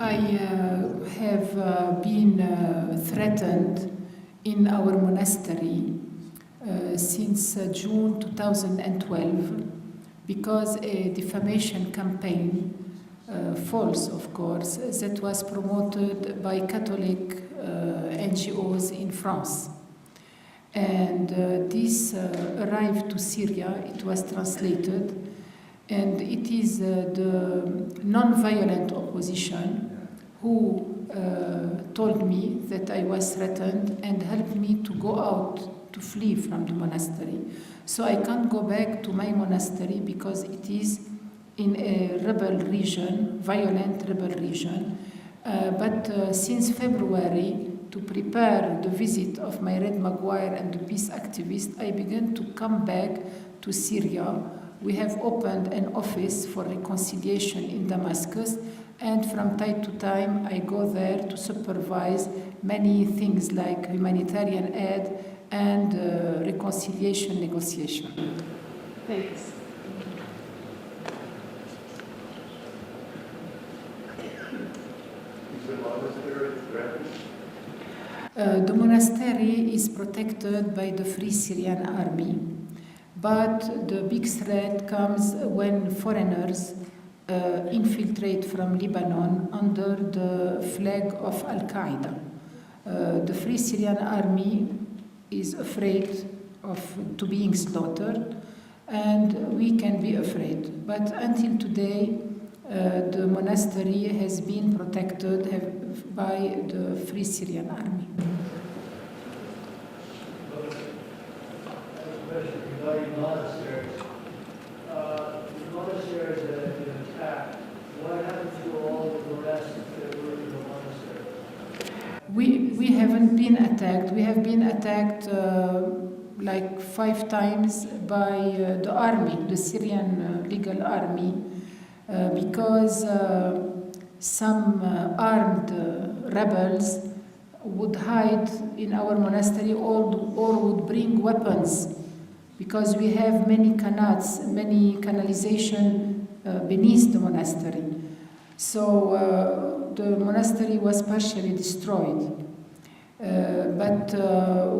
I have been threatened in our monastery since June 2012 because a defamation campaign, false of course, that was promoted by Catholic NGOs in France. And this arrived to Syria, it was translated, and it is the non-violent opposition who told me that I was threatened and helped me to go out, to flee from the monastery. So I can't go back to my monastery because it is in a rebel region, violent rebel region. But since February, to prepare the visit of my Red Maguire and the peace activists, I began to come back to Syria. We have opened an office for reconciliation in Damascus, and from time to time I go there to supervise many things like humanitarian aid and reconciliation negotiation. Thanks. The monastery is protected by the Free Syrian Army, but the big threat comes when foreigners infiltrate from Lebanon under the flag of Al-Qaeda. The Free Syrian Army is afraid of to being slaughtered, and we can be afraid. But until today, the monastery has been protected by the Free Syrian Army. Regarding monasteries, the monasteries that have been attacked, what happened to all of the rest that were in the monastery? We haven't been attacked. We have been attacked like 5 times by the army, the Syrian legal army, because some armed rebels would hide in our monastery or would bring weapons, because we have many canals, many canalization beneath the monastery. So the monastery was partially destroyed. But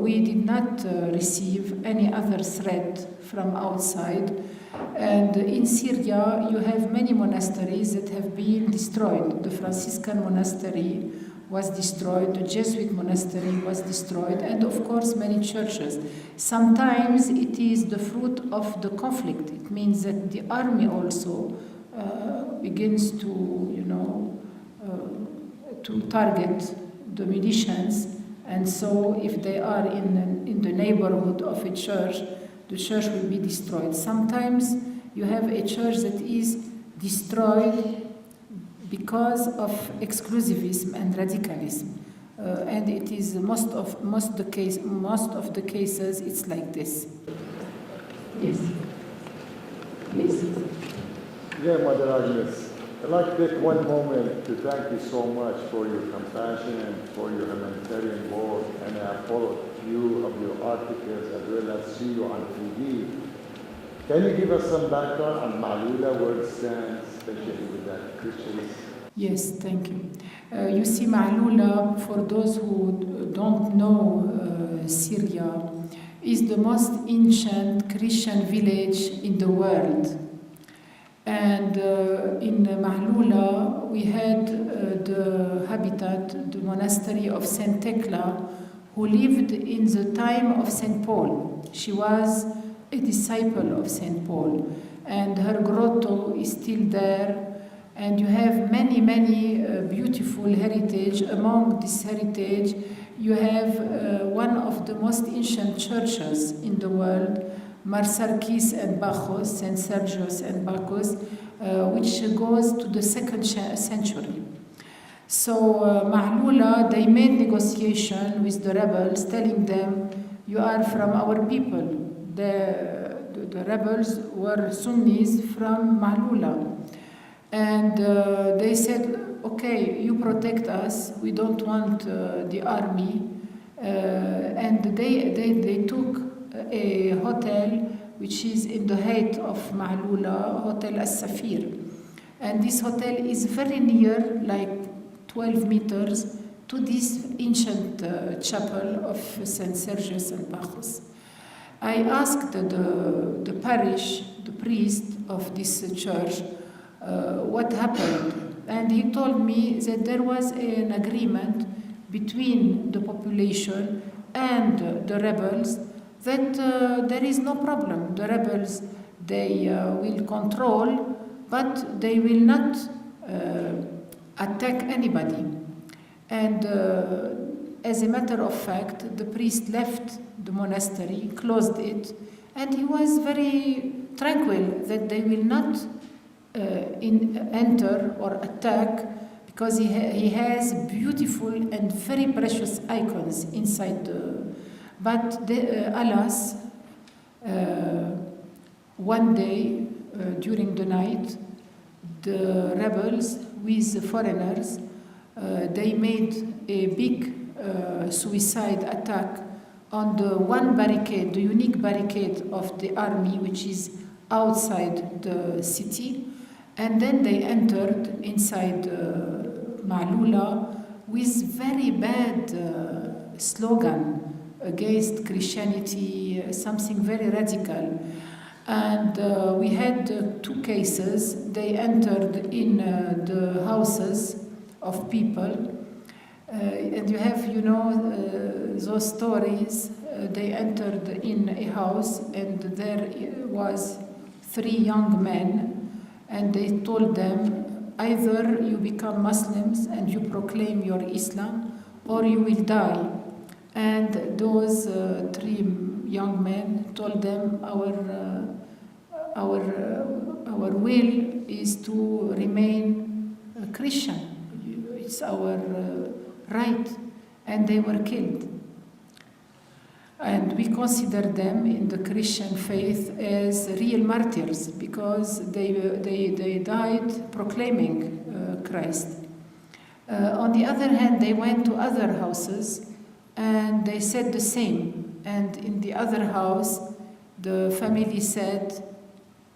we did not receive any other threat from outside. And in Syria, you have many monasteries that have been destroyed. The Franciscan monastery was destroyed, the Jesuit monastery was destroyed, and of course many churches. Sometimes it is the fruit of the conflict. It means that the army also begins to, to target the militias, and so if they are in the neighborhood of a church, the church will be destroyed. Sometimes you have a church that is destroyed because of exclusivism and radicalism, and it is most of the cases it's like this. Yes. Please. Yeah, Mother Agnes, I'd like to take one moment to thank you so much for your compassion and for your humanitarian work, and I have followed few of your articles as well as see you on TV. Can you give us some background on Malula, where it stands, especially with that Christians? Yes, thank you. You see, Malula, for those who don't know Syria, is the most ancient Christian village in the world. And in Malula, we had the habitat, the monastery of Saint Thecla, who lived in the time of Saint Paul. She was a disciple of Saint Paul, and her grotto is still there. And you have many beautiful heritage. Among this heritage, you have one of the most ancient churches in the world, Marsarkis and Bacchus, St. Sergius and Bacchus, which goes to the 2nd century. So Mahlula, they made negotiation with the rebels, telling them, you are from our people. The rebels were Sunnis from Mahlula. And they said, okay, you protect us, we don't want the army. And they took a hotel which is in the height of Mahlula, Hotel As-Safir. And this hotel is very near, like 12 meters to this ancient chapel of St. Sergius and Bacchus. I asked the parish, the priest of this church, what happened, and he told me that there was an agreement between the population and the rebels that there is no problem. The rebels, they will control, but they will not attack anybody. And as a matter of fact, the priest left the monastery, closed it, and he was very tranquil that they will not enter or attack, because he has beautiful and very precious icons inside but alas, one day during the night, the rebels with the foreigners, they made a big suicide attack on the one barricade, the unique barricade of the army, which is outside the city, and then they entered inside Ma'lula with very bad slogan against Christianity, something very radical. And we had 2 cases. They entered in the houses of people. And you have, those stories. They entered in a house, and there was 3 young men, and they told them, either you become Muslims and you proclaim your Islam, or you will die. And those 3 young men told them, our will is to remain Christian. It's our right. And they were killed. And we consider them in the Christian faith as real martyrs, because they died proclaiming Christ. On the other hand, they went to other houses and they said the same. And in the other house, the family said,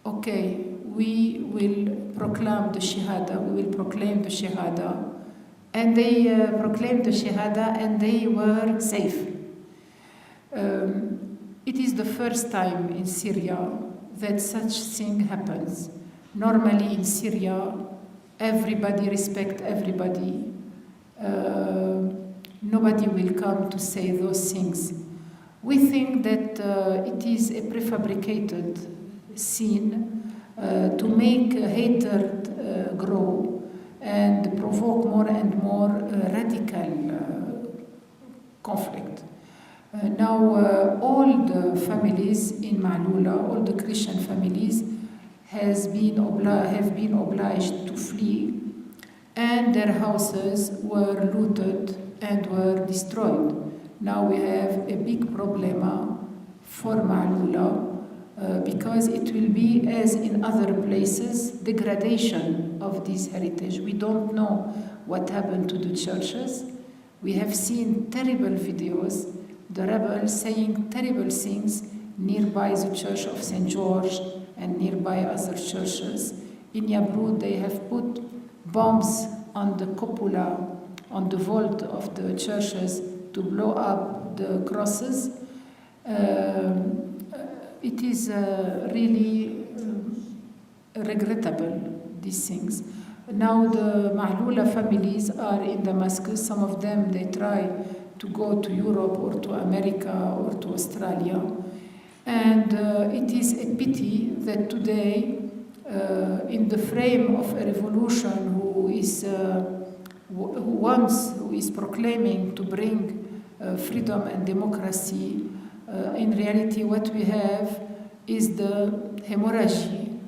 okay, we will proclaim the Shahada, And they proclaimed the Shahada, and they were safe. It is the first time in Syria that such thing happens. Normally in Syria, everybody respects everybody. Nobody will come to say those things. We think that it is a prefabricated scene to make hatred grow and provoke more and more radical conflict. Now, all the families in Ma'lula, all the Christian families, have been obliged to flee, and their houses were looted and were destroyed. Now we have a big problem for Ma'lula because it will be, as in other places, degradation of this heritage. We don't know what happened to the churches. We have seen terrible videos, the rebels saying terrible things nearby the church of St. George and nearby other churches. In Yabrud, they have put bombs on the cupola, on the vault of the churches to blow up the crosses. It is really regrettable, these things. Now the Ma'lula families are in Damascus. Some of them, they try to go to Europe or to America or to Australia. And it is a pity that today, in the frame of a revolution who is proclaiming to bring freedom and democracy, in reality what we have is the hemorrhage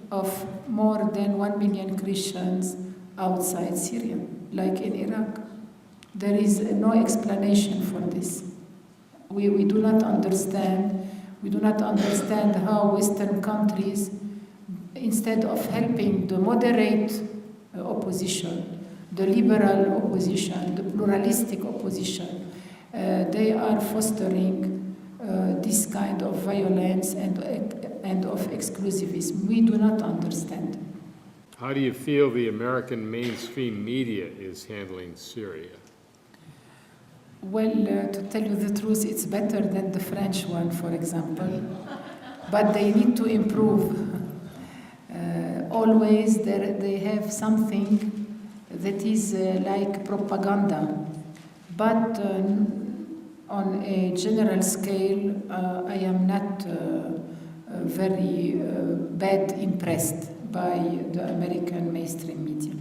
of more than 1 million Christians outside Syria, like in Iraq. There is no explanation for this. We do not understand. We do not understand how Western countries, instead of helping the moderate opposition, the liberal opposition, the pluralistic opposition, they are fostering this kind of violence and of exclusivism. We do not understand. How do you feel the American mainstream media is handling Syria? Well, to tell you the truth, it's better than the French one, for example, but they need to improve. Always they have something that is like propaganda, but on a general scale, I am not very bad impressed by the American mainstream media.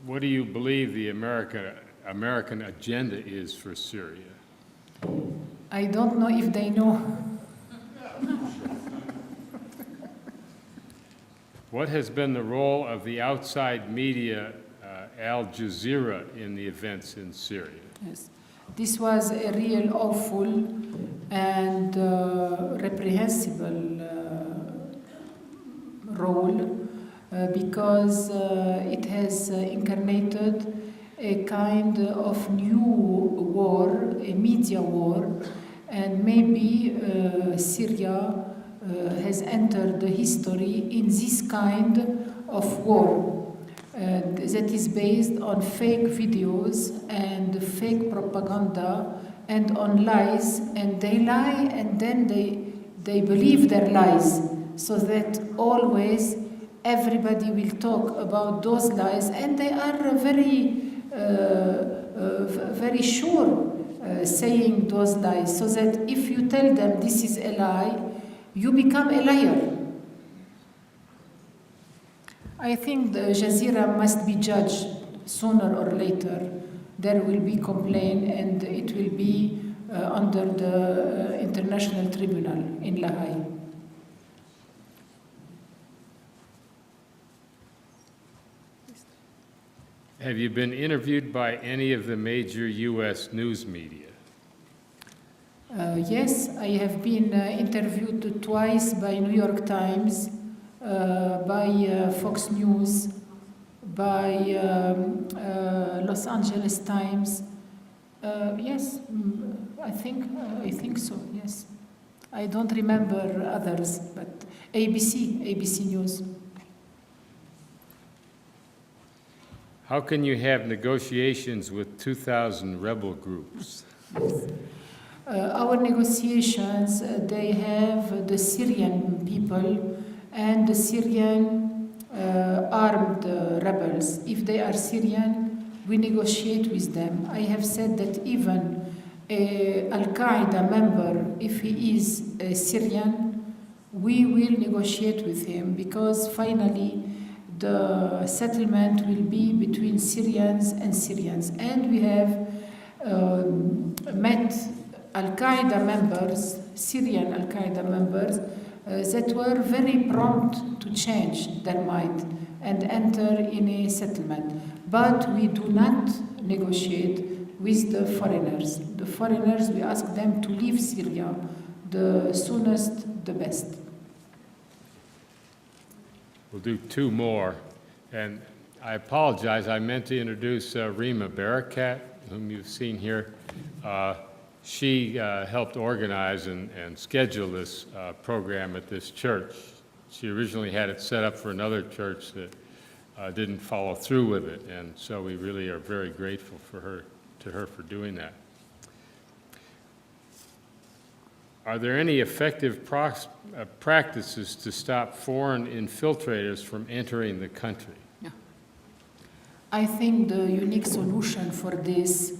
What do you believe the American agenda is for Syria? I don't know if they know. What has been the role of the outside media, Al Jazeera, in the events in Syria? Yes. This was a real awful and reprehensible role because it has incarnated a kind of new war, a media war, and maybe Syria has entered the history in this kind of war that is based on fake videos and fake propaganda and on lies, and they lie and then they believe their lies, so that always everybody will talk about those lies, and they are very sure saying those lies, so that if you tell them this is a lie, you become a liar. I think the Jazeera must be judged sooner or later. There will be complaint and it will be under the International Tribunal in La Haye. Have you been interviewed by any of the major U.S. news media? Yes, I have been interviewed twice by New York Times, by Fox News, by Los Angeles Times. Yes, I think so, yes. I don't remember others, but ABC News. How can you have negotiations with 2,000 rebel groups? Our negotiations, they have the Syrian people and the Syrian armed rebels. If they are Syrian, we negotiate with them. I have said that even a Al-Qaeda member, if he is a Syrian, we will negotiate with him, because finally the settlement will be between Syrians and Syrians. And we have met Al-Qaeda members, Syrian Al-Qaeda members, that were very prompt to change their mind and enter in a settlement. But we do not negotiate with the foreigners. The foreigners, we ask them to leave Syria the soonest, the best. We'll do two more. And I apologize, I meant to introduce Rima Barakat, whom you've seen here. She helped organize and schedule this program at this church. She originally had it set up for another church that didn't follow through with it, and so we really are very grateful to her for doing that. Are there any effective practices to stop foreign infiltrators from entering the country? Yeah. I think the unique solution for this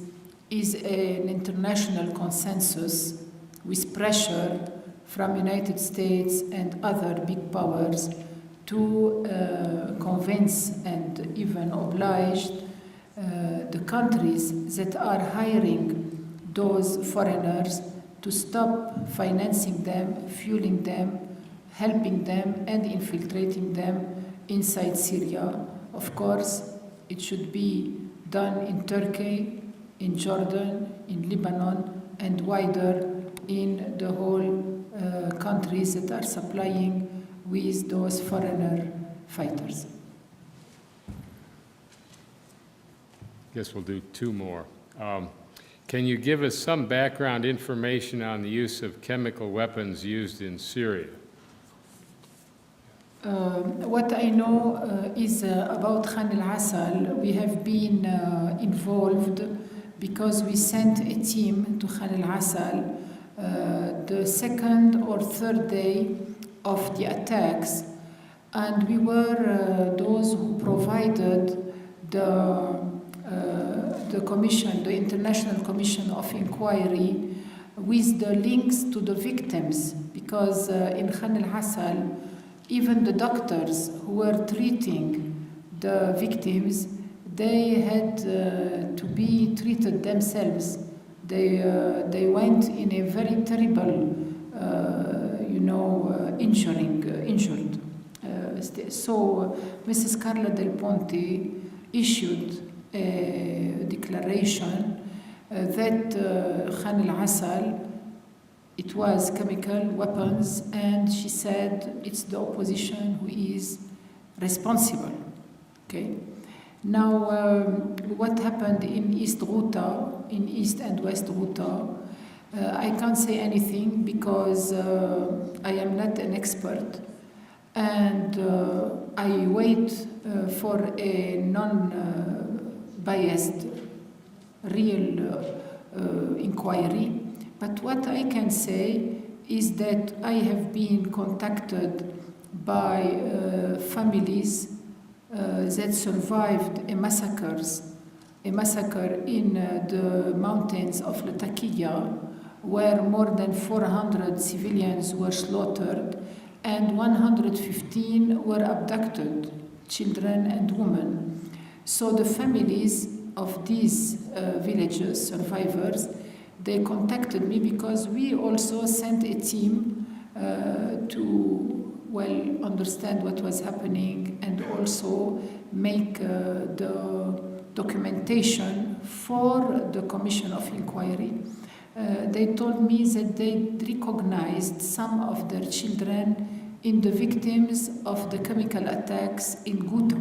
is an international consensus with pressure from United States and other big powers to convince and even oblige the countries that are hiring those foreigners to stop financing them, fueling them, helping them, and infiltrating them inside Syria. Of course, it should be done in Turkey, in Jordan, in Lebanon, and wider in the whole countries that are supplying with those foreigner fighters. Guess we'll do two more. Can you give us some background information on the use of chemical weapons used in Syria? What I know is about Khan al-Asal. We have been involved because we sent a team to Khan al-Asal the second or third day of the attacks, and we were those who provided the commission, the International Commission of Inquiry, with the links to the victims, because in Khan al-Asal, even the doctors who were treating the victims, they had to be treated themselves. They went in a very terrible, injured. So Mrs. Carla Del Ponte issued a declaration that Khan al-Asal, it was chemical weapons, and she said it's the opposition who is responsible. Okay. Now, what happened in East Ghouta, in East and West Ghouta, I can't say anything because I am not an expert, and I wait for a non-biased, real inquiry. But what I can say is that I have been contacted by families that survived a massacre in the mountains of Latakia, where more than 400 civilians were slaughtered and 115 were abducted, children and women. So the families of these villagers, survivors, they contacted me because we also sent a team to understand what was happening and also make the documentation for the Commission of Inquiry. They told me that they recognized some of their children in the victims of the chemical attacks in Ghouta.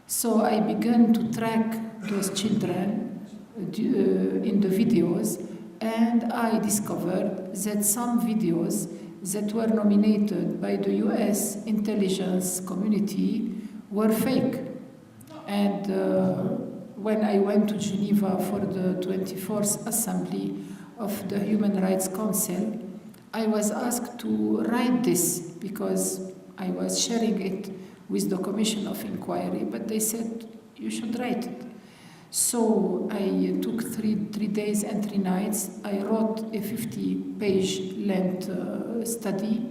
So I began to track those children in the videos, and I discovered that some videos that were nominated by the US intelligence community were fake. And when I went to Geneva for the 24th Assembly of the Human Rights Council, I was asked to write this because I was sharing it with the Commission of Inquiry, but they said, you should write it. So I took three days and 3 nights. I wrote a 50-page length study,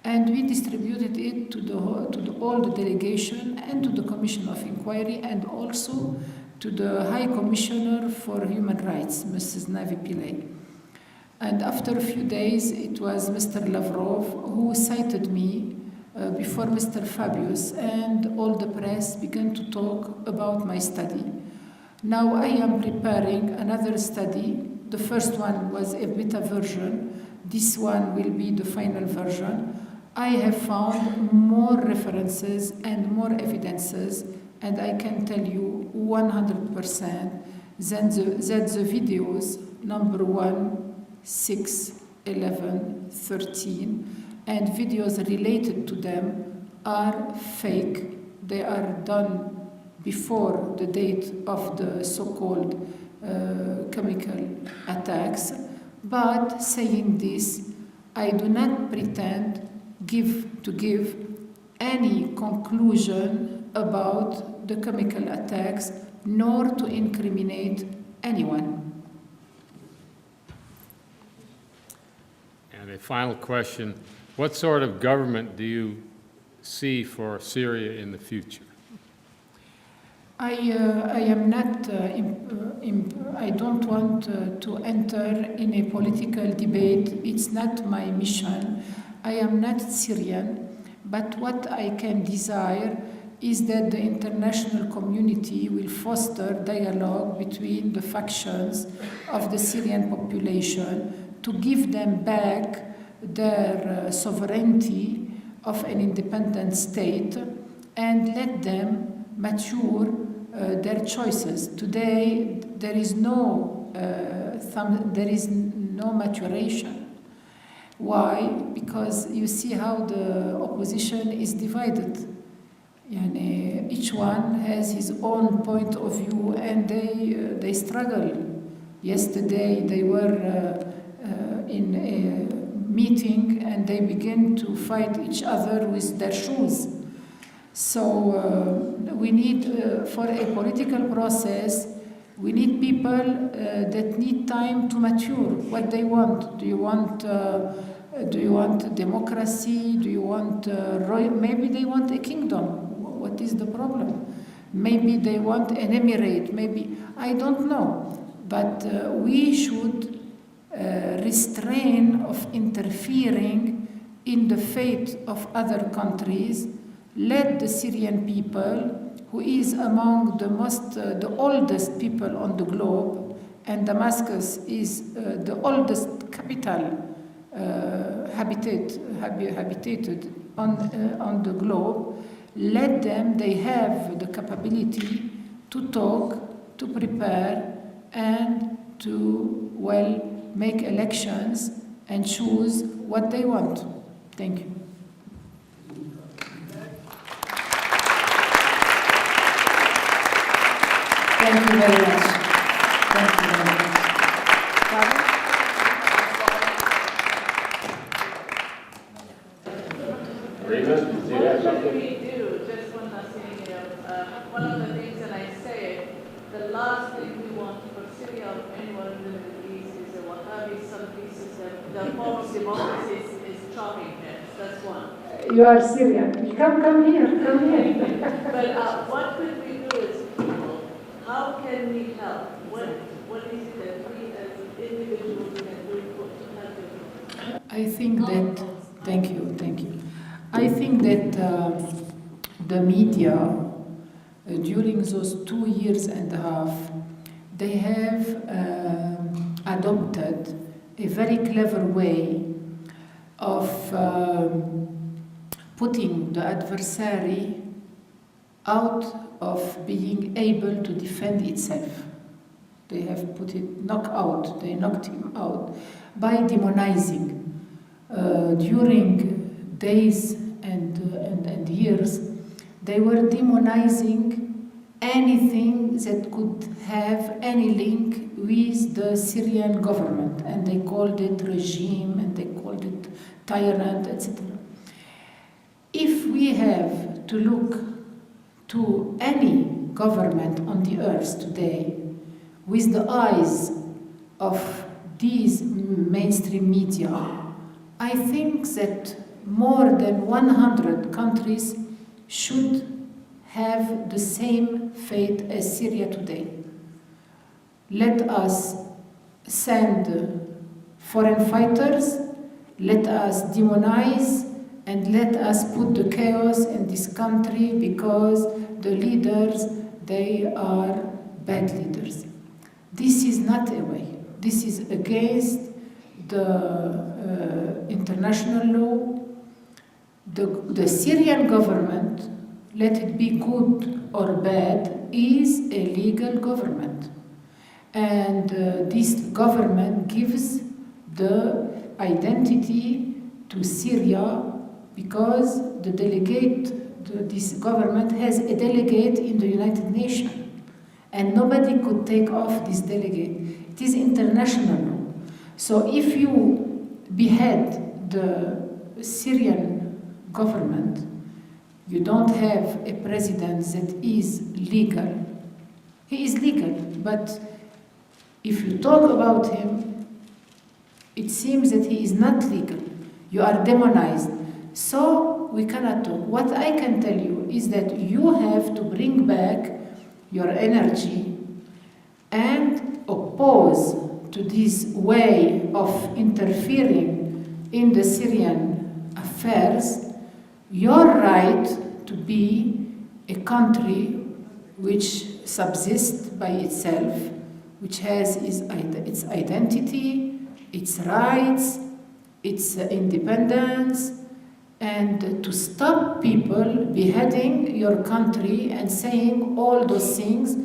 and we distributed it to all the delegation and to the Commission of Inquiry, and also to the High Commissioner for Human Rights, Mrs. Navi Pillay. And after a few days, it was Mr. Lavrov who cited me before Mr. Fabius, and all the press began to talk about my study. Now I am preparing another study. The first one was a beta version. This one will be the final version. I have found more references and more evidences, and I can tell you 100% that the videos number 1, 6, 11, 13, and videos related to them are fake. They are done before the date of the so-called chemical attacks. But saying this, I do not pretend to give any conclusion about the chemical attacks, nor to incriminate anyone. And a final question, what sort of government do you see for Syria in the future? I am not, I don't want to enter in a political debate. It's not my mission. I am not Syrian, but what I can desire is that the international community will foster dialogue between the factions of the Syrian population to give them back their sovereignty of an independent state and let them mature their choices. Today, there is no maturation. Why? Because you see how the opposition is divided. Each one has his own point of view, and they struggle. Yesterday they were in a meeting and they began to fight each other with their shoes. So we need, for a political process, we need people that need time to mature. What they want? Do you want democracy? Do you want maybe they want a kingdom? What is the problem? Maybe they want an emirate. Maybe I don't know. But we should restrain of interfering in the fate of other countries. Let the Syrian people, who is among the oldest people on the globe, and Damascus is the oldest capital habitated on the globe. Let them, they have the capability to talk, to prepare, and to, make elections and choose what they want. Thank you. Thank you very much. Thank you very much. What we do, just one last thing, one of the things that I say, the last thing we want for Syria or anyone in the Middle East is the Wahhabi, Salafis, the form of democracy is chopping heads. That's one. You are Syrian. Come here, come here. But what could we do as people? How can we help? What is it that we as individuals can do to help them? I think that, thank you. I think that the media, during those 2 years and a half, they have adopted a very clever way of putting the adversary out of being able to defend itself. They have put it they knocked him out by demonizing. During days and years, they were demonizing anything that could have any link with the Syrian government, and they called it regime, and they called it tyrant, etc. If we have to look to any government on the earth today with the eyes of these mainstream media, I think that more than 100 countries should have the same fate as Syria today. Let us send foreign fighters, let us demonize, and let us put the chaos in this country because the leaders, they are bad leaders. This is not a way. This is against the international law. The Syrian government, let it be good or bad, is a legal government. And this government gives the identity to Syria because this government has a delegate in the United Nations. And nobody could take off this delegate. It is international law. So if you behead the Syrian government, you don't have a president that is legal. He is legal, but if you talk about him, it seems that he is not legal. You are demonized. So we cannot talk. What I can tell you is that you have to bring back your energy and oppose to this way of interfering in the Syrian affairs your right to be a country which subsists by itself, which has its identity, its rights, its independence, and to stop people beheading your country and saying all those things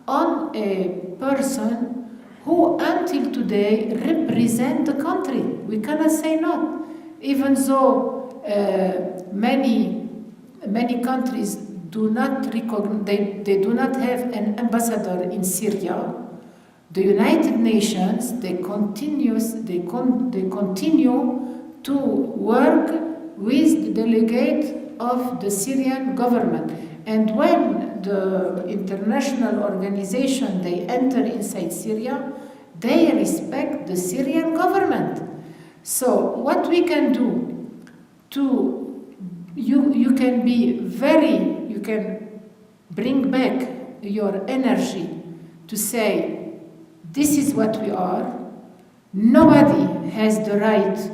on a person who until today represent the country. We cannot say no. even though many countries do not recognize, they do not have an ambassador in Syria, the United Nations, they continue to work with the delegate of the Syrian government. And when the international organization, they enter inside Syria, they respect the Syrian government. So what we can do you can bring back your energy to say, this is what we are. Nobody has the right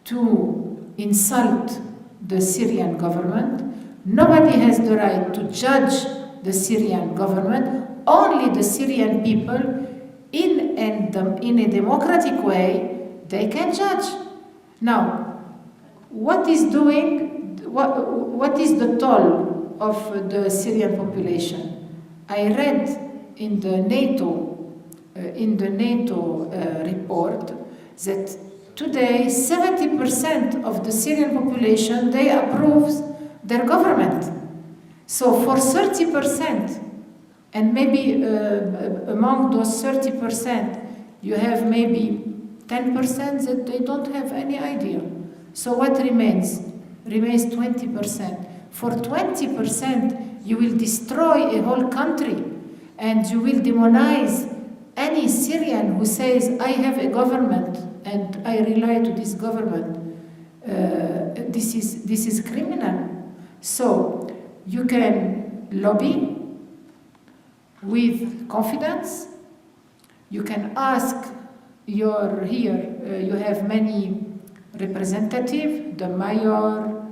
to insult the Syrian government. Nobody has the right to judge the Syrian government. Only the Syrian people, in a democratic way, they can judge. Now, what is the toll of the Syrian population? I read in the NATO report that today 70% of the Syrian population, they approve their government. So for 30%, and maybe among those 30%, you have maybe 10% that they don't have any idea. So what remains? Remains 20%. For 20%, you will destroy a whole country, and you will demonize any Syrian who says, I have a government and I rely to this government. This is criminal. So you can lobby with confidence. You can ask you have many representatives, the mayor,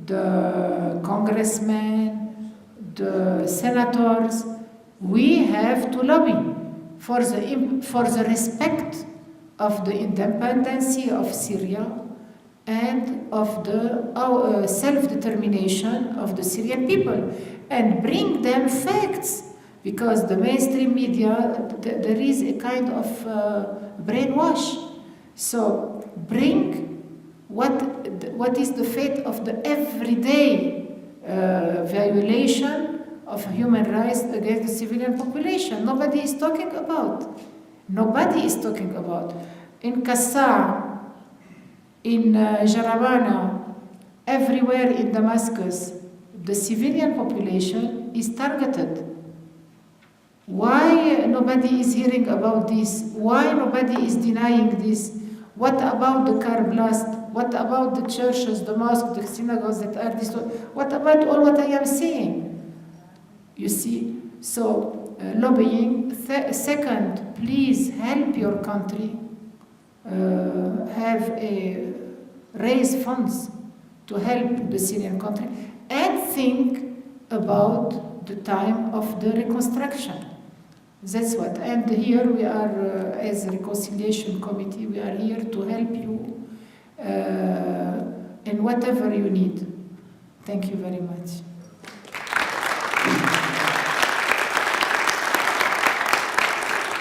the congressmen, the senators. We have to lobby for the respect of the independence of Syria and of the self-determination of the Syrian people, and bring them facts, because the mainstream media, there is a kind of brainwash. So bring what is the fate of the everyday violation of human rights against the civilian population. Nobody is talking about. In Qassa, in Jarabana, everywhere in Damascus, the civilian population is targeted. Why nobody is hearing about this? Why nobody is denying this? What about the car blast? What about the churches, the mosques, the synagogues that are destroyed? What about all what I am saying? You see? So, lobbying. Second, please help your country raise funds to help the Syrian country, and think about the time of the reconstruction. That's what. And here we are, as a reconciliation committee, we are here to help you in whatever you need. Thank you very much.